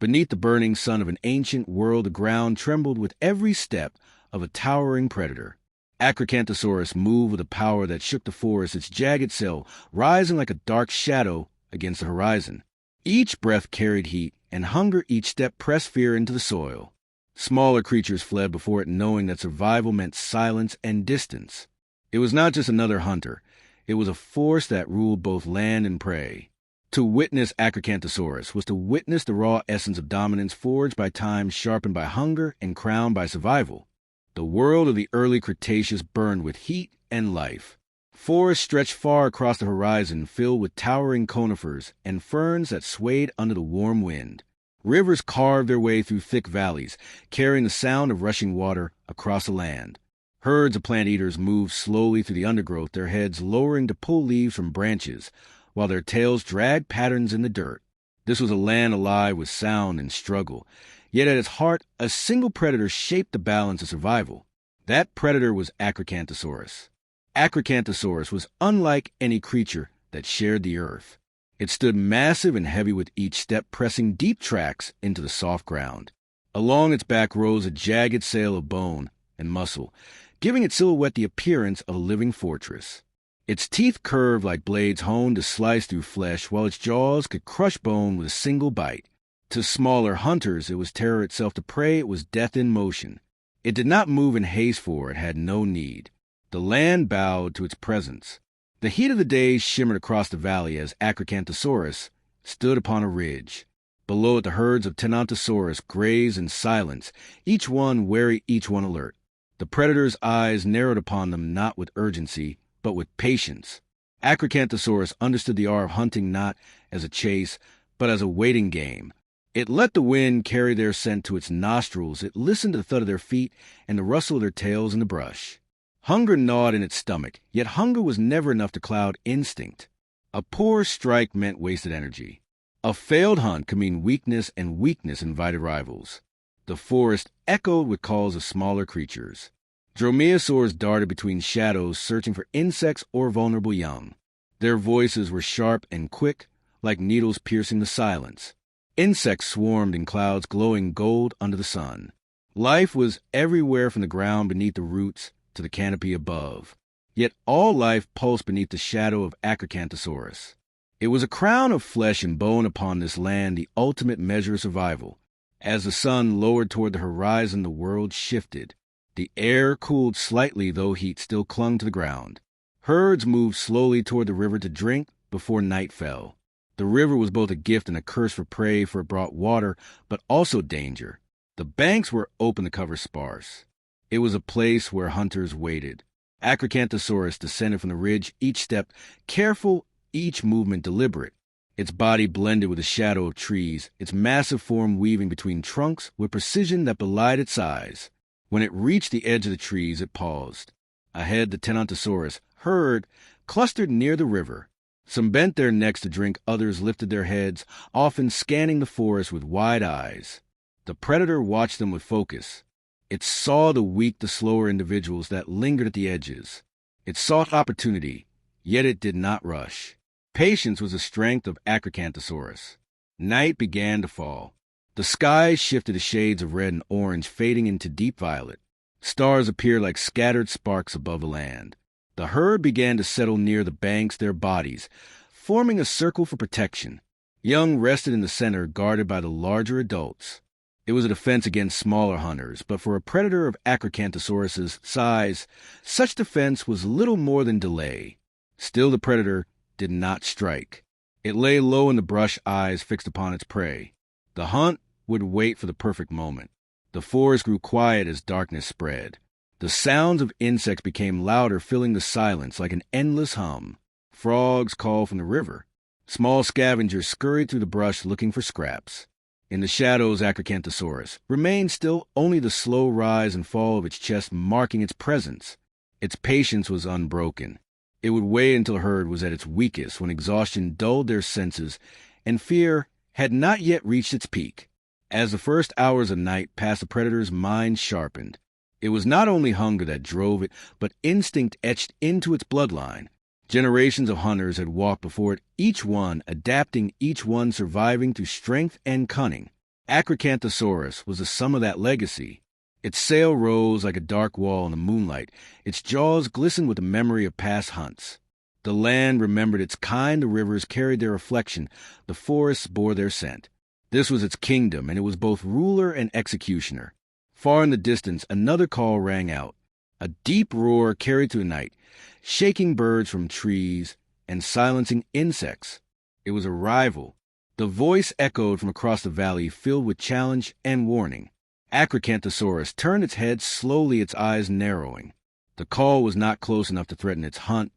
Beneath the burning sun of an ancient world, the ground trembled with every step of a towering predator. Acrocanthosaurus moved with a power that shook the forest, its jagged sail rising like a dark shadow against the horizon. Each breath carried heat, and hunger each step pressed fear into the soil. Smaller creatures fled before it, knowing that survival meant silence and distance. It was not just another hunter. It was a force that ruled both land and prey. To witness Acrocanthosaurus was to witness the raw essence of dominance forged by time, sharpened by hunger, and crowned by survival. The world of the early Cretaceous burned with heat and life. Forests stretched far across the horizon, filled with towering conifers and ferns that swayed under the warm wind. Rivers carved their way through thick valleys, carrying the sound of rushing water across the land. Herds of plant-eaters moved slowly through the undergrowth, their heads lowering to pull leaves from branches, while their tails dragged patterns in the dirt. This was a land alive with sound and struggle, yet at its heart, a single predator shaped the balance of survival. That predator was Acrocanthosaurus. Acrocanthosaurus was unlike any creature that shared the earth. It stood massive and heavy, with each step pressing deep tracks into the soft ground. Along its back rose a jagged sail of bone and muscle, giving its silhouette the appearance of a living fortress. Its teeth curved like blades honed to slice through flesh, while its jaws could crush bone with a single bite. To smaller hunters, it was terror itself. To prey, it was death in motion. It did not move in haste, for it had no need. The land bowed to its presence. The heat of the day shimmered across the valley as Acrocanthosaurus stood upon a ridge. Below it, the herds of Tenontosaurus grazed in silence, each one wary, each one alert. The predator's eyes narrowed upon them not with urgency, but with patience. Acrocanthosaurus understood the art of hunting not as a chase, but as a waiting game. It let the wind carry their scent to its nostrils. It listened to the thud of their feet and the rustle of their tails in the brush. Hunger gnawed in its stomach, yet hunger was never enough to cloud instinct. A poor strike meant wasted energy. A failed hunt could mean weakness, and weakness invited rivals. The forest echoed with calls of smaller creatures. Dromaeosaurs darted between shadows, searching for insects or vulnerable young. Their voices were sharp and quick, like needles piercing the silence. Insects swarmed in clouds, glowing gold under the sun. Life was everywhere, from the ground beneath the roots to the canopy above. Yet all life pulsed beneath the shadow of Acrocanthosaurus. It was a crown of flesh and bone upon this land, the ultimate measure of survival. As the sun lowered toward the horizon, the world shifted. The air cooled slightly, though heat still clung to the ground. Herds moved slowly toward the river to drink before night fell. The river was both a gift and a curse for prey, for it brought water, but also danger. The banks were open, the cover sparse. It was a place where hunters waited. Acrocanthosaurus descended from the ridge, each step careful, each movement deliberate. Its body blended with the shadow of trees, its massive form weaving between trunks with precision that belied its size. When it reached the edge of the trees, it paused. Ahead, the Tenontosaurus herd clustered near the river. Some bent their necks to drink, others lifted their heads, often scanning the forest with wide eyes. The predator watched them with focus. It saw the weak, the slower individuals that lingered at the edges. It sought opportunity, yet it did not rush. Patience was the strength of Acrocanthosaurus. Night began to fall. The sky shifted to shades of red and orange, fading into deep violet. Stars appeared like scattered sparks above the land. The herd began to settle near the banks, their bodies forming a circle for protection. Young rested in the center, guarded by the larger adults. It was a defense against smaller hunters, but for a predator of Acrocanthosaurus's size, such defense was little more than delay. Still, the predator did not strike. It lay low in the brush, eyes fixed upon its prey. The hunt would wait for the perfect moment. The forest grew quiet as darkness spread. The sounds of insects became louder, filling the silence like an endless hum. Frogs called from the river. Small scavengers scurried through the brush looking for scraps. In the shadows, Acrocanthosaurus remained still, only the slow rise and fall of its chest marking its presence. Its patience was unbroken. It would wait until the herd was at its weakest, when exhaustion dulled their senses and fear had not yet reached its peak. As the first hours of night passed, the predator's mind sharpened. It was not only hunger that drove it, but instinct etched into its bloodline. Generations of hunters had walked before it, each one adapting, each one surviving through strength and cunning. Acrocanthosaurus was the sum of that legacy. Its sail rose like a dark wall in the moonlight. Its jaws glistened with the memory of past hunts. The land remembered its kind, the rivers carried their reflection, the forests bore their scent. This was its kingdom, and it was both ruler and executioner. Far in the distance, another call rang out. A deep roar carried through the night, shaking birds from trees and silencing insects. It was a rival. The voice echoed from across the valley, filled with challenge and warning. Acrocanthosaurus turned its head slowly, its eyes narrowing. The call was not close enough to threaten its hunt,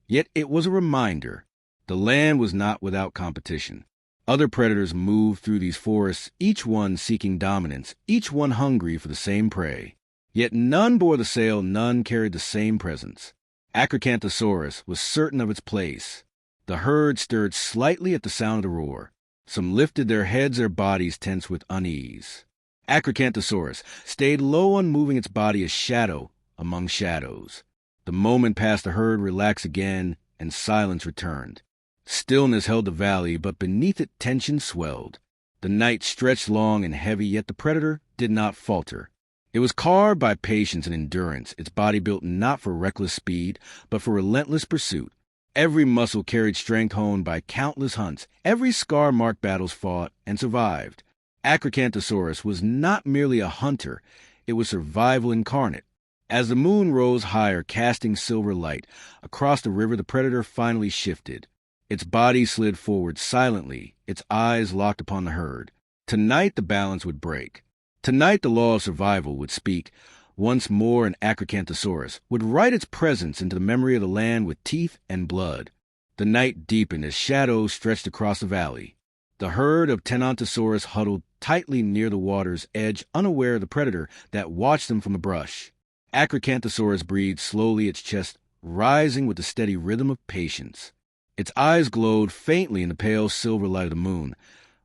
yet it was a reminder. The land was not without competition. Other predators moved through these forests, each one seeking dominance, each one hungry for the same prey. Yet none bore the sail, none carried the same presence. Acrocanthosaurus was certain of its place. The herd stirred slightly at the sound of the roar. Some lifted their heads, their bodies tense with unease. Acrocanthosaurus stayed low, unmoving, its body a shadow among shadows. The moment passed, the herd relaxed again, and silence returned. Stillness held the valley, but beneath it tension swelled. The night stretched long and heavy, yet the predator did not falter. It was carved by patience and endurance, its body built not for reckless speed, but for relentless pursuit. Every muscle carried strength honed by countless hunts. Every scar marked battles fought and survived. Acrocanthosaurus was not merely a hunter, it was survival incarnate. As the moon rose higher, casting silver light, across the river the predator finally shifted. Its body slid forward silently, its eyes locked upon the herd. Tonight the balance would break. Tonight the law of survival would speak. Once more an Acrocanthosaurus would write its presence into the memory of the land with teeth and blood. The night deepened as shadows stretched across the valley. The herd of Tenontosaurus huddled tightly near the water's edge, unaware of the predator that watched them from the brush. Acrocanthosaurus breathed slowly, its chest rising with the steady rhythm of patience. Its eyes glowed faintly in the pale silver light of the moon,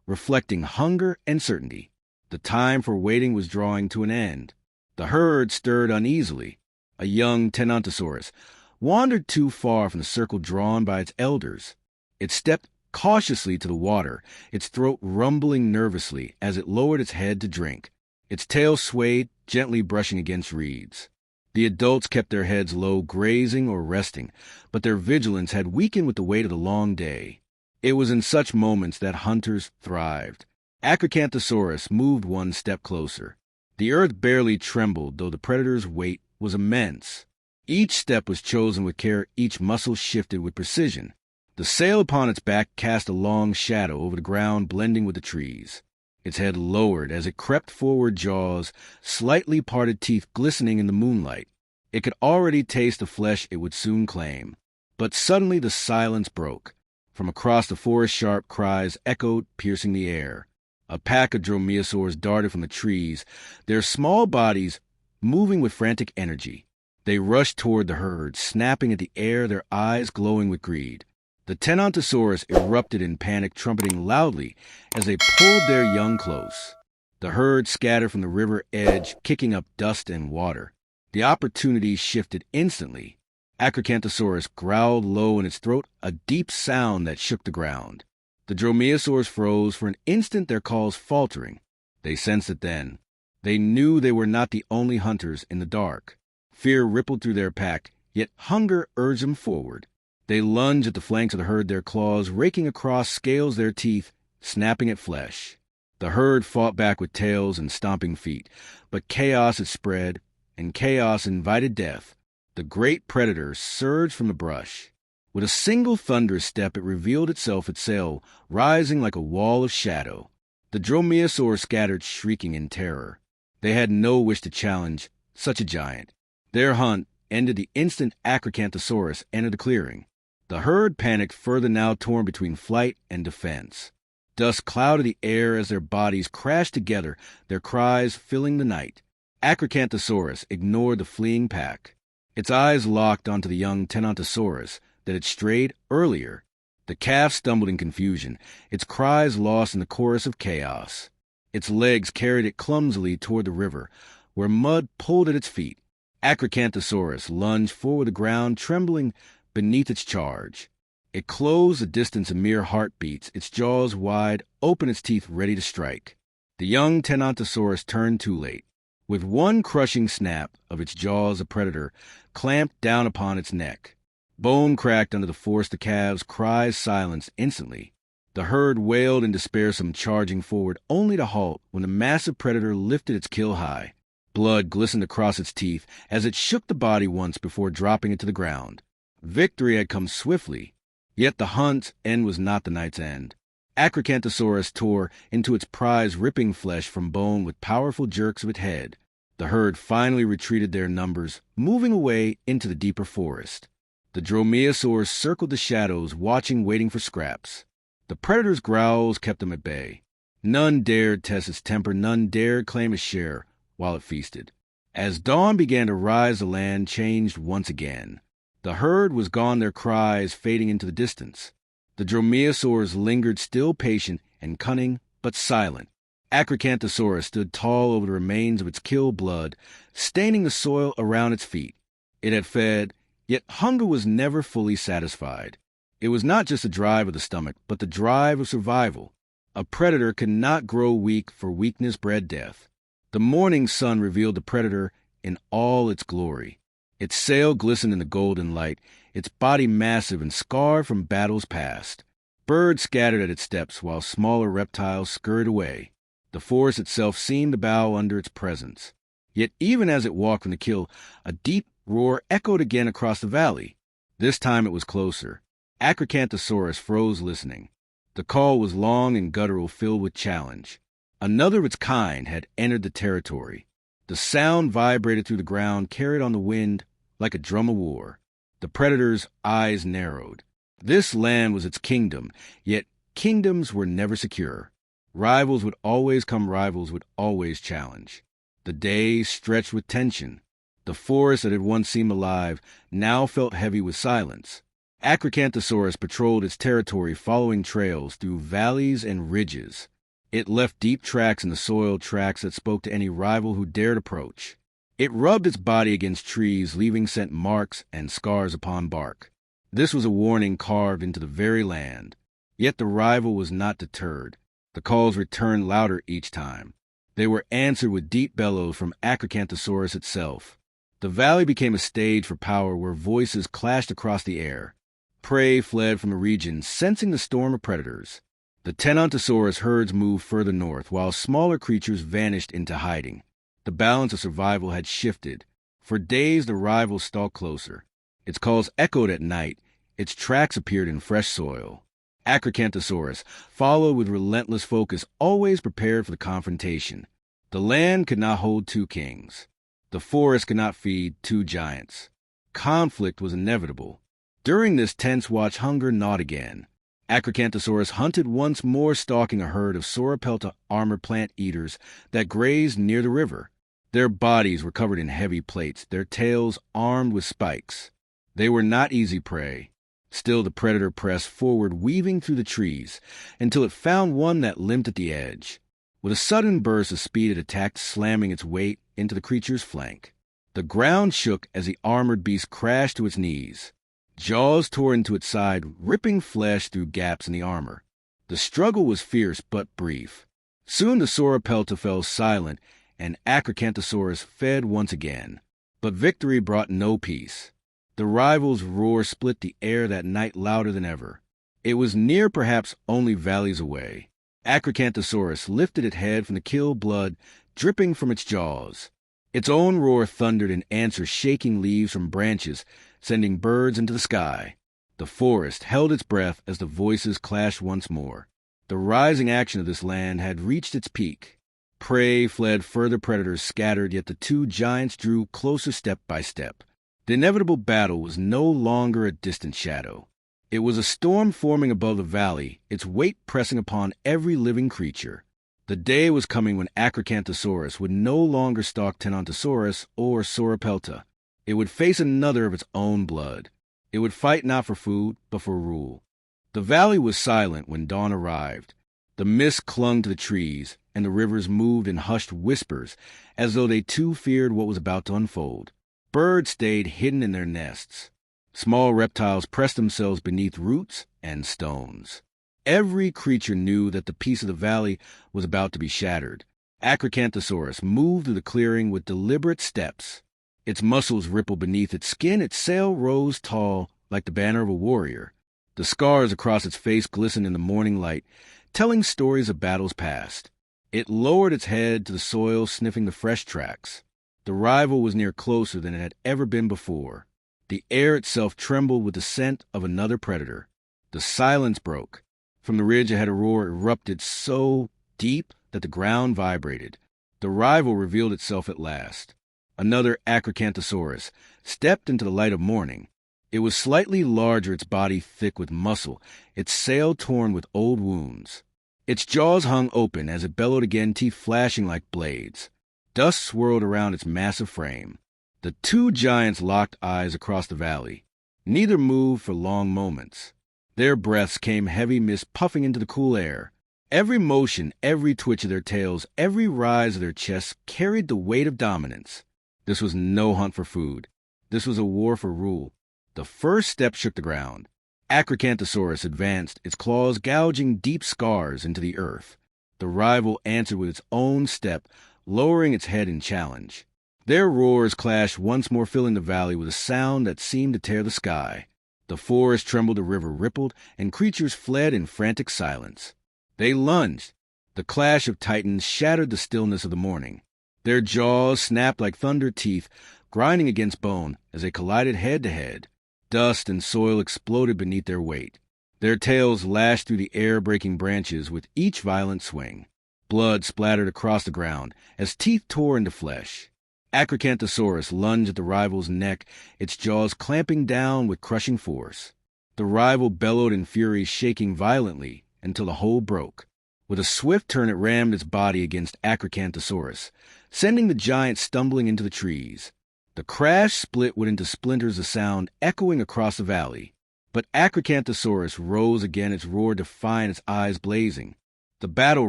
reflecting hunger and certainty. The time for waiting was drawing to an end. The herd stirred uneasily. A young Tenontosaurus wandered too far from the circle drawn by its elders. It stepped cautiously to the water, its throat rumbling nervously as it lowered its head to drink. Its tail swayed, gently brushing against reeds. The adults kept their heads low, grazing or resting, but their vigilance had weakened with the weight of the long day. It was in such moments that hunters thrived. Acrocanthosaurus moved one step closer. The earth barely trembled, though the predator's weight was immense. Each step was chosen with care, each muscle shifted with precision. The sail upon its back cast a long shadow over the ground, blending with the trees. Its head lowered as it crept forward, jaws, slightly parted teeth glistening in the moonlight. It could already taste the flesh it would soon claim. But suddenly the silence broke. From across the forest sharp cries echoed, piercing the air. A pack of dromaeosaurs darted from the trees, their small bodies moving with frantic energy. They rushed toward the herd, snapping at the air, their eyes glowing with greed. The Tenontosaurus erupted in panic, trumpeting loudly as they pulled their young close. The herd scattered from the river edge, kicking up dust and water. The opportunity shifted instantly. Acrocanthosaurus growled low in its throat, a deep sound that shook the ground. The dromaeosaurs froze, for an instant their calls faltering. They sensed it then. They knew they were not the only hunters in the dark. Fear rippled through their pack, yet hunger urged them forward. They lunged at the flanks of the herd, their claws raking across scales, their teeth snapping at flesh. The herd fought back with tails and stomping feet, but chaos had spread, and chaos invited death. The great predator surged from the brush. With a single thunderous step, it revealed itself, its sail rising like a wall of shadow. The dromaeosaurs scattered, shrieking in terror. They had no wish to challenge such a giant. Their hunt ended the instant Acrocanthosaurus entered the clearing. The herd panicked further, now torn between flight and defense. Dust clouded the air as their bodies crashed together, their cries filling the night. Acrocanthosaurus ignored the fleeing pack. Its eyes locked onto the young Tenontosaurus that had strayed earlier. The calf stumbled in confusion, its cries lost in the chorus of chaos. Its legs carried it clumsily toward the river, where mud pulled at its feet. Acrocanthosaurus lunged forward, the ground trembling beneath its charge. It closed the distance a mere heartbeats, its jaws wide open, its teeth ready to strike. The young Tenontosaurus turned too late. With one crushing snap of its jaws, a predator clamped down upon its neck. Bone cracked under the force. The calves' cries silenced instantly. The herd wailed in despair, some charging forward, only to halt when the massive predator lifted its kill high. Blood glistened across its teeth as it shook the body once before dropping it to the ground. Victory had come swiftly, yet the hunt's end was not the night's end. Acrocanthosaurus tore into its prize, ripping flesh from bone with powerful jerks of its head. The herd finally retreated their numbers, moving away into the deeper forest. The dromaeosaurs circled the shadows, watching, waiting for scraps. The predator's growls kept them at bay. None dared test its temper, none dared claim a share while it feasted. As dawn began to rise, the land changed once again. The herd was gone, their cries fading into the distance. The dromaeosaurs lingered, still patient and cunning, but silent. Acrocanthosaurus stood tall over the remains of its killed blood, staining the soil around its feet. It had fed, yet hunger was never fully satisfied. It was not just the drive of the stomach, but the drive of survival. A predator could not grow weak, for weakness bred death. The morning sun revealed the predator in all its glory. Its sail glistened in the golden light, its body massive and scarred from battles past. Birds scattered at its steps, while smaller reptiles scurried away. The forest itself seemed to bow under its presence. Yet even as it walked from the kill, a deep roar echoed again across the valley. This time it was closer. Acrocanthosaurus froze, listening. The call was long and guttural, filled with challenge. Another of its kind had entered the territory. The sound vibrated through the ground, carried on the wind like a drum of war. The predator's eyes narrowed. This land was its kingdom, yet kingdoms were never secure. Rivals would always come, rivals would always challenge. The days stretched with tension. The forest that had once seemed alive now felt heavy with silence. Acrocanthosaurus patrolled its territory, following trails through valleys and ridges. It left deep tracks in the soil, tracks that spoke to any rival who dared approach. It rubbed its body against trees, leaving scent marks and scars upon bark. This was a warning carved into the very land. Yet the rival was not deterred. The calls returned louder each time. They were answered with deep bellows from Acrocanthosaurus itself. The valley became a stage for power where voices clashed across the air. Prey fled from the region, sensing the storm of predators. The Tenontosaurus herds moved further north, while smaller creatures vanished into hiding. The balance of survival had shifted. For days, the rival stalked closer. Its calls echoed at night. Its tracks appeared in fresh soil. Acrocanthosaurus followed with relentless focus, always prepared for the confrontation. The land could not hold two kings. The forest could not feed two giants. Conflict was inevitable. During this tense watch, hunger gnawed again. Acrocanthosaurus hunted once more, stalking a herd of sauropelta armored plant eaters that grazed near the river. Their bodies were covered in heavy plates, their tails armed with spikes. They were not easy prey. Still the predator pressed forward, weaving through the trees, until it found one that limped at the edge. With a sudden burst of speed, it attacked, slamming its weight into the creature's flank. The ground shook as the armored beast crashed to its knees. Jaws tore into its side, ripping flesh through gaps in the armor. The struggle was fierce but brief. Soon the sauropelta fell silent, and Acrocanthosaurus fed once again. But victory brought no peace. The rival's roar split the air that night, louder than ever. It was near, perhaps only valleys away. Acrocanthosaurus lifted its head from the killed blood dripping from its jaws. Its own roar thundered in answer, shaking leaves from branches, sending birds into the sky. The forest held its breath as the voices clashed once more. The rising action of this land had reached its peak. Prey fled, further predators scattered, yet the two giants drew closer step by step. The inevitable battle was no longer a distant shadow. It was a storm forming above the valley, its weight pressing upon every living creature. The day was coming when Acrocanthosaurus would no longer stalk Tenontosaurus or Sauropelta. It would face another of its own blood. It would fight not for food, but for rule. The valley was silent when dawn arrived. The mist clung to the trees, and the rivers moved in hushed whispers, as though they too feared what was about to unfold. Birds stayed hidden in their nests. Small reptiles pressed themselves beneath roots and stones. Every creature knew that the piece of the valley was about to be shattered. Acrocanthosaurus moved through the clearing with deliberate steps. Its muscles rippled beneath its skin, its sail rose tall like the banner of a warrior. The scars across its face glistened in the morning light, telling stories of battles past. It lowered its head to the soil, sniffing the fresh tracks. The rival was near closer than it had ever been before. The air itself trembled with the scent of another predator. The silence broke. From the ridge ahead, a roar erupted so deep that the ground vibrated. The rival revealed itself at last. Another Acrocanthosaurus stepped into the light of morning. It was slightly larger, its body thick with muscle, its sail torn with old wounds. Its jaws hung open as it bellowed again, teeth flashing like blades. Dust swirled around its massive frame. The two giants locked eyes across the valley. Neither moved for long moments. Their breaths came heavy mist puffing into the cool air. Every motion, every twitch of their tails, every rise of their chests carried the weight of dominance. This was no hunt for food. This was a war for rule. The first step shook the ground. Acrocanthosaurus advanced, its claws gouging deep scars into the earth. The rival answered with its own step, lowering its head in challenge. Their roars clashed once more, filling the valley with a sound that seemed to tear the sky. The forest trembled, the river rippled, and creatures fled in frantic silence. They lunged. The clash of titans shattered the stillness of the morning. Their jaws snapped like thunder teeth, grinding against bone as they collided head to head. Dust and soil exploded beneath their weight. Their tails lashed through the air-breaking branches with each violent swing. Blood splattered across the ground as teeth tore into flesh. Acrocanthosaurus lunged at the rival's neck, its jaws clamping down with crushing force. The rival bellowed in fury, shaking violently until the hole broke. With a swift turn, it rammed its body against Acrocanthosaurus, sending the giant stumbling into the trees. The crash split went into splinters, of sound echoing across the valley. But Acrocanthosaurus rose again, its roar defiant, its eyes blazing. The battle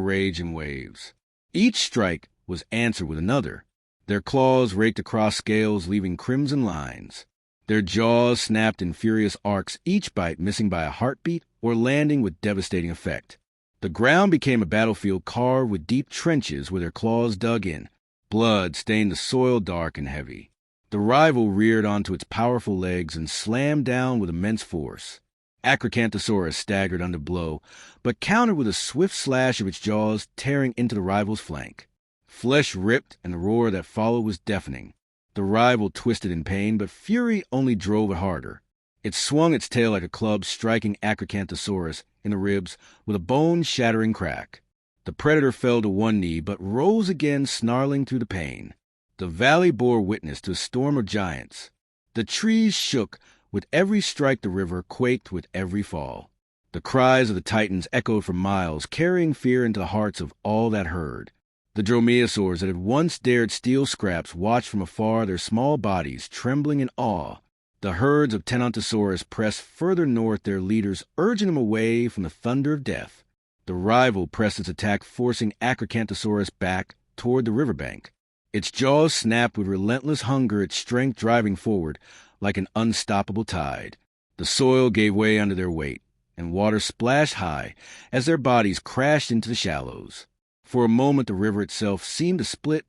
raged in waves. Each strike was answered with another. Their claws raked across scales, leaving crimson lines. Their jaws snapped in furious arcs, each bite missing by a heartbeat or landing with devastating effect. The ground became a battlefield carved with deep trenches where their claws dug in. Blood stained the soil dark and heavy. The rival reared onto its powerful legs and slammed down with immense force. Acrocanthosaurus staggered under blow, but countered with a swift slash of its jaws, tearing into the rival's flank. Flesh ripped, and the roar that followed was deafening. The rival twisted in pain, but fury only drove it harder. It swung its tail like a club, striking Acrocanthosaurus in the ribs with a bone-shattering crack. The predator fell to one knee, but rose again, snarling through the pain. The valley bore witness to a storm of giants. The trees shook with every strike, the river quaked with every fall. The cries of the titans echoed for miles, carrying fear into the hearts of all that heard. The dromaeosaurs that had once dared steal scraps watched from afar, their small bodies trembling in awe. The herds of Tenontosaurus pressed further north, their leaders urging them away from the thunder of death. The rival pressed its attack, forcing Acrocanthosaurus back toward the riverbank. Its jaws snapped with relentless hunger, its strength driving forward like an unstoppable tide. The soil gave way under their weight, and water splashed high as their bodies crashed into the shallows. For a moment, the river itself seemed to split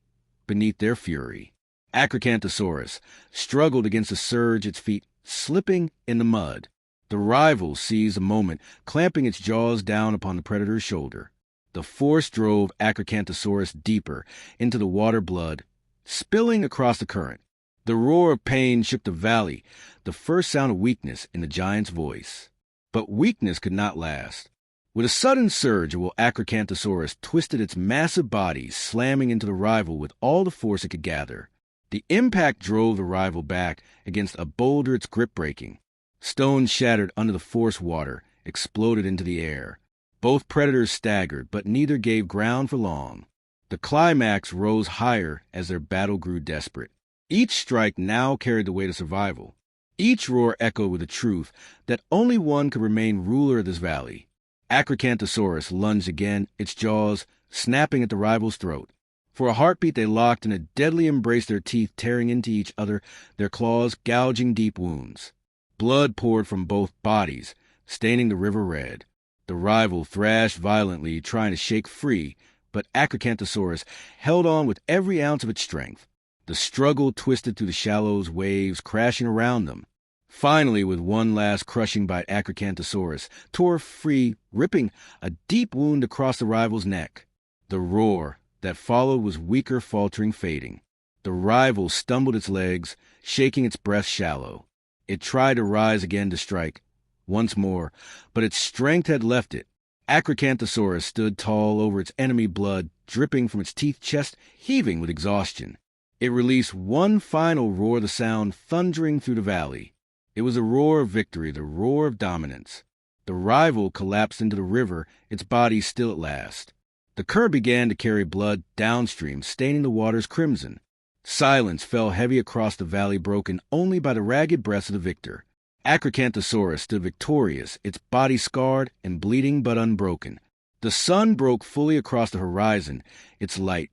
beneath their fury. Acrocanthosaurus struggled against the surge, its feet slipping in the mud. The rival seized a moment, clamping its jaws down upon the predator's shoulder. The force drove Acrocanthosaurus deeper into the water, blood spilling across the current. The roar of pain shook the valley, the first sound of weakness in the giant's voice. But weakness could not last. With a sudden surge, Acrocanthosaurus twisted its massive body, slamming into the rival with all the force it could gather. The impact drove the rival back against a boulder, its grip breaking. Stones shattered under the force, water exploded into the air. Both predators staggered, but neither gave ground for long. The climax rose higher as their battle grew desperate. Each strike now carried the weight of survival. Each roar echoed with the truth that only one could remain ruler of this valley. Acrocanthosaurus lunged again, its jaws snapping at the rival's throat. For a heartbeat, they locked in a deadly embrace, their teeth tearing into each other, their claws gouging deep wounds. Blood poured from both bodies, staining the river red. The rival thrashed violently, trying to shake free, but Acrocanthosaurus held on with every ounce of its strength. The struggle twisted through the shallows, waves crashing around them. Finally, with one last crushing bite, Acrocanthosaurus tore free, ripping a deep wound across the rival's neck. The roar that followed was weaker, faltering, fading. The rival stumbled its legs, shaking its breath shallow. It tried to rise again to strike, once more, but its strength had left it. Acrocanthosaurus stood tall over its enemy, blood dripping from its teeth, chest heaving with exhaustion. It released one final roar, the sound thundering through the valley. It was a roar of victory, the roar of dominance. The rival collapsed into the river, its body still at last. The current began to carry blood downstream, staining the waters crimson. Silence fell heavy across the valley, broken only by the ragged breaths of the victor. Acrocanthosaurus stood victorious, its body scarred and bleeding but unbroken. The sun broke fully across the horizon, its light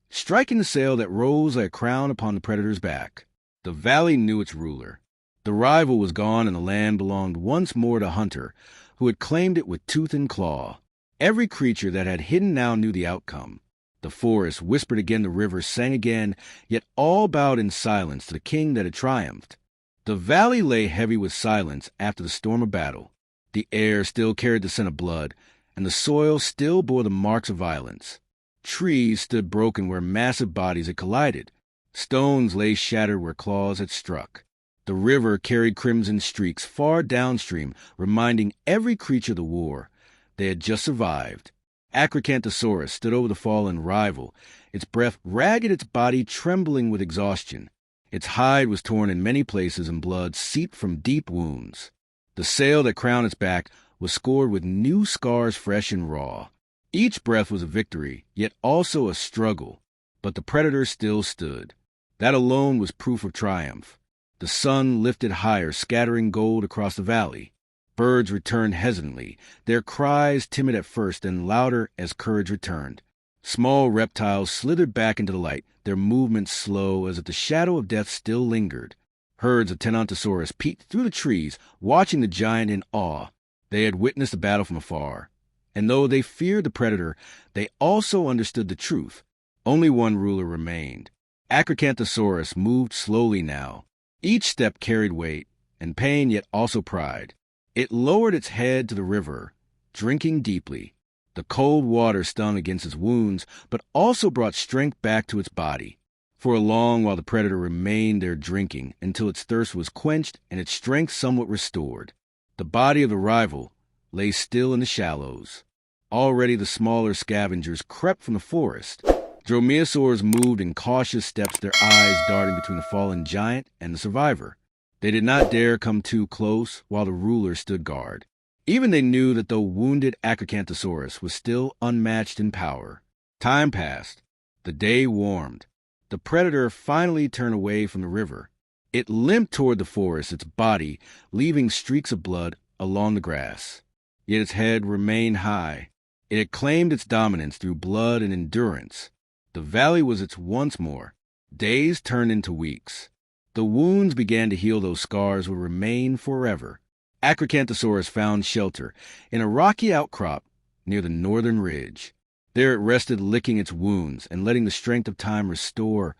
striking the sail that rose like a crown upon the predator's back. The valley knew its ruler. The rival was gone, and the land belonged once more to Hunter, who had claimed it with tooth and claw. Every creature that had hidden now knew the outcome. The forest whispered again, the river sang again, yet all bowed in silence to the king that had triumphed. The valley lay heavy with silence after the storm of battle. The air still carried the scent of blood, and the soil still bore the marks of violence. Trees stood broken where massive bodies had collided. Stones lay shattered where claws had struck. The river carried crimson streaks far downstream, reminding every creature of the war they had just survived. Acrocanthosaurus stood over the fallen rival, its breath ragged, its body trembling with exhaustion. Its hide was torn in many places, and blood seeped from deep wounds. The sail that crowned its back was scored with new scars, fresh and raw. Each breath was a victory, yet also a struggle, but the predator still stood. That alone was proof of triumph. The sun lifted higher, scattering gold across the valley. Birds returned hesitantly, their cries timid at first, then louder as courage returned. Small reptiles slithered back into the light, their movements slow as if the shadow of death still lingered. Herds of Tenontosaurus peeked through the trees, watching the giant in awe. They had witnessed the battle from afar. And though they feared the predator, they also understood the truth. Only one ruler remained. Acrocanthosaurus moved slowly now. Each step carried weight and pain, yet also pride. It lowered its head to the river, drinking deeply. The cold water stung against its wounds, but also brought strength back to its body. For a long while the predator remained there drinking, until its thirst was quenched and its strength somewhat restored. The body of the rival lay still in the shallows. Already the smaller scavengers crept from the forest. Dromaeosaurs moved in cautious steps, their eyes darting between the fallen giant and the survivor. They did not dare come too close while the ruler stood guard. Even they knew that though wounded, Acrocanthosaurus was still unmatched in power. Time passed. The day warmed. The predator finally turned away from the river. It limped toward the forest, its body leaving streaks of blood along the grass. Yet its head remained high. It had claimed its dominance through blood and endurance. The valley was its once more. Days turned into weeks. The wounds began to heal, those scars would remain forever. Acrocanthosaurus found shelter in a rocky outcrop near the northern ridge. There it rested, licking its wounds and letting the strength of time restore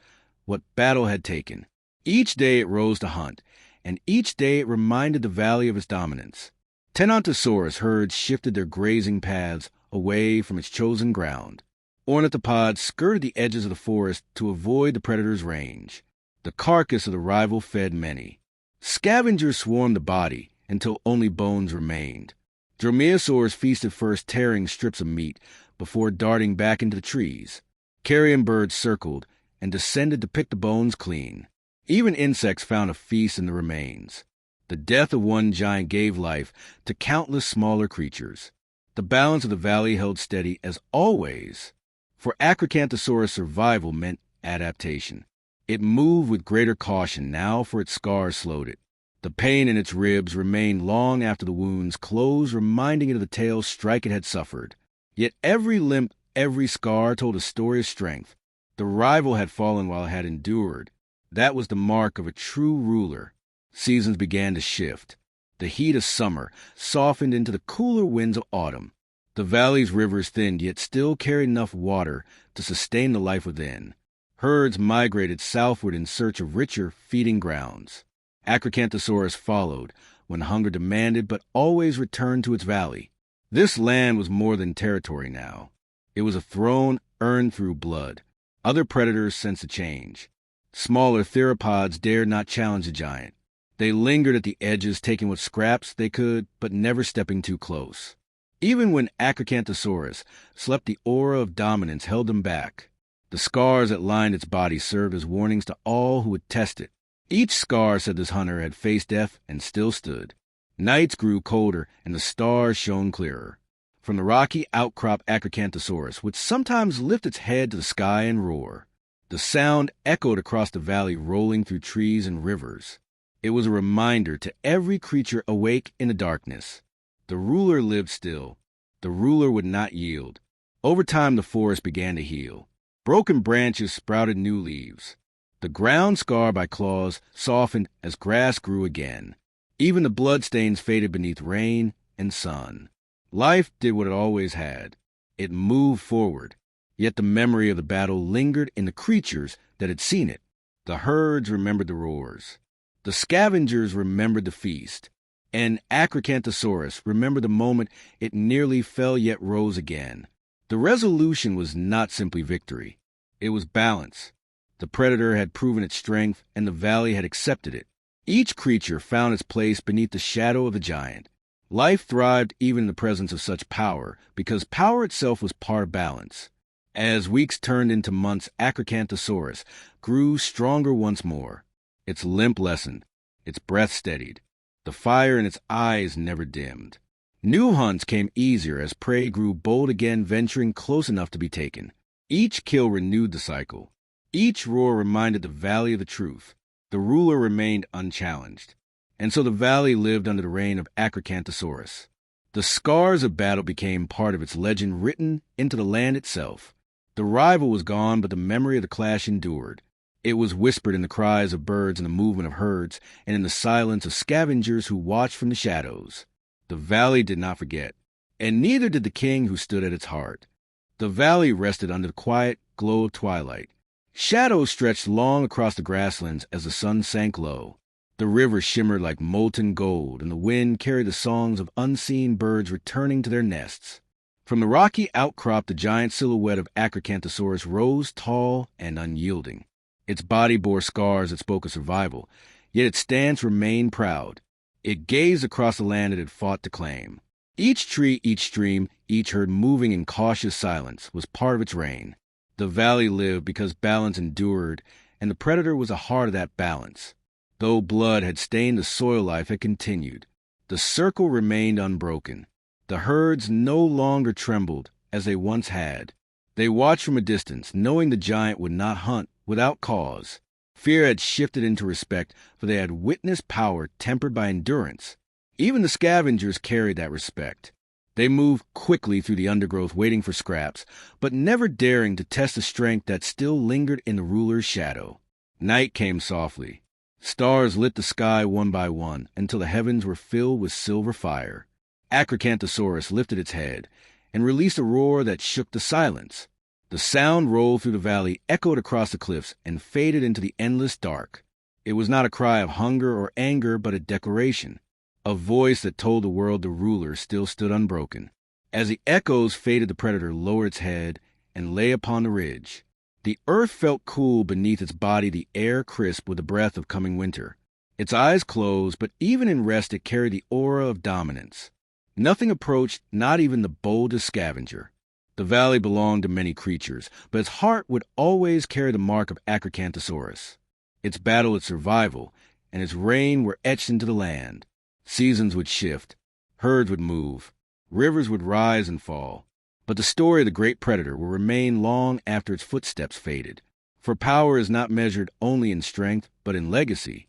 what battle had taken. Each day it rose to hunt, and each day it reminded the valley of its dominance. Tenontosaurus herds shifted their grazing paths away from its chosen ground. Ornithopods skirted the edges of the forest to avoid the predator's range. The carcass of the rival fed many. Scavengers swarmed the body until only bones remained. Dromaeosaurs feasted first, tearing strips of meat before darting back into the trees. Carrion birds circled and descended to pick the bones clean. Even insects found a feast in the remains. The death of one giant gave life to countless smaller creatures. The balance of the valley held steady as always. For Acrocanthosaurus, survival meant adaptation. It moved with greater caution now, for its scars slowed it. The pain in its ribs remained long after the wounds closed, reminding it of the tail strike it had suffered. Yet every limp, every scar told a story of strength. The rival had fallen while it had endured. That was the mark of a true ruler. Seasons began to shift. The heat of summer softened into the cooler winds of autumn. The valley's rivers thinned, yet still carried enough water to sustain the life within. Herds migrated southward in search of richer feeding grounds. Acrocanthosaurus followed when hunger demanded, but always returned to its valley. This land was more than territory now. It was a throne earned through blood. Other predators sensed a change. Smaller theropods dared not challenge the giant. They lingered at the edges, taking what scraps they could, but never stepping too close. Even when Acrocanthosaurus slept, the aura of dominance held them back. The scars that lined its body served as warnings to all who would test it. Each scar said this hunter had faced death and still stood. Nights grew colder and the stars shone clearer. From the rocky outcrop Acrocanthosaurus would sometimes lift its head to the sky and roar. The sound echoed across the valley, rolling through trees and rivers. It was a reminder to every creature awake in the darkness. The ruler lived still. The ruler would not yield. Over time, the forest began to heal. Broken branches sprouted new leaves. The ground scarred by claws softened as grass grew again. Even the bloodstains faded beneath rain and sun. Life did what it always had. It moved forward. Yet the memory of the battle lingered in the creatures that had seen it. The herds remembered the roars. The scavengers remembered the feast. And Acrocanthosaurus remembered the moment it nearly fell yet rose again. The resolution was not simply victory. It was balance. The predator had proven its strength, and the valley had accepted it. Each creature found its place beneath the shadow of the giant. Life thrived even in the presence of such power, because power itself was part of balance. As weeks turned into months, Acrocanthosaurus grew stronger once more. Its limp lessened. Its breath steadied. The fire in its eyes never dimmed. New hunts came easier as prey grew bold again, venturing close enough to be taken. Each kill renewed the cycle. Each roar reminded the valley of the truth. The ruler remained unchallenged. And so the valley lived under the reign of Acrocanthosaurus. The scars of battle became part of its legend, written into the land itself. The rival was gone, but the memory of the clash endured. It was whispered in the cries of birds and the movement of herds, and in the silence of scavengers who watched from the shadows. The valley did not forget, and neither did the king who stood at its heart. The valley rested under the quiet glow of twilight. Shadows stretched long across the grasslands as the sun sank low. The river shimmered like molten gold, and the wind carried the songs of unseen birds returning to their nests. From the rocky outcrop, the giant silhouette of Acrocanthosaurus rose tall and unyielding. Its body bore scars that spoke of survival, yet its stance remained proud. It gazed across the land it had fought to claim. Each tree, each stream, each herd moving in cautious silence was part of its reign. The valley lived because balance endured, and the predator was a heart of that balance. Though blood had stained the soil, life had continued. The circle remained unbroken. The herds no longer trembled as they once had. They watched from a distance, knowing the giant would not hunt without cause. Fear had shifted into respect, for they had witnessed power tempered by endurance. Even the scavengers carried that respect. They moved quickly through the undergrowth, waiting for scraps, but never daring to test the strength that still lingered in the ruler's shadow. Night came softly. Stars lit the sky one by one until the heavens were filled with silver fire. Acrocanthosaurus lifted its head and released a roar that shook the silence. The sound rolled through the valley, echoed across the cliffs, and faded into the endless dark. It was not a cry of hunger or anger, but a declaration. A voice that told the world the ruler still stood unbroken. As the echoes faded, the predator lowered its head and lay upon the ridge. The earth felt cool beneath its body, the air crisp with the breath of coming winter. Its eyes closed, but even in rest it carried the aura of dominance. Nothing approached, not even the boldest scavenger. The valley belonged to many creatures, but its heart would always carry the mark of Acrocanthosaurus. Its battle, its survival, and its reign were etched into the land. Seasons would shift, herds would move, rivers would rise and fall, but the story of the great predator will remain long after its footsteps faded. For power is not measured only in strength, but in legacy.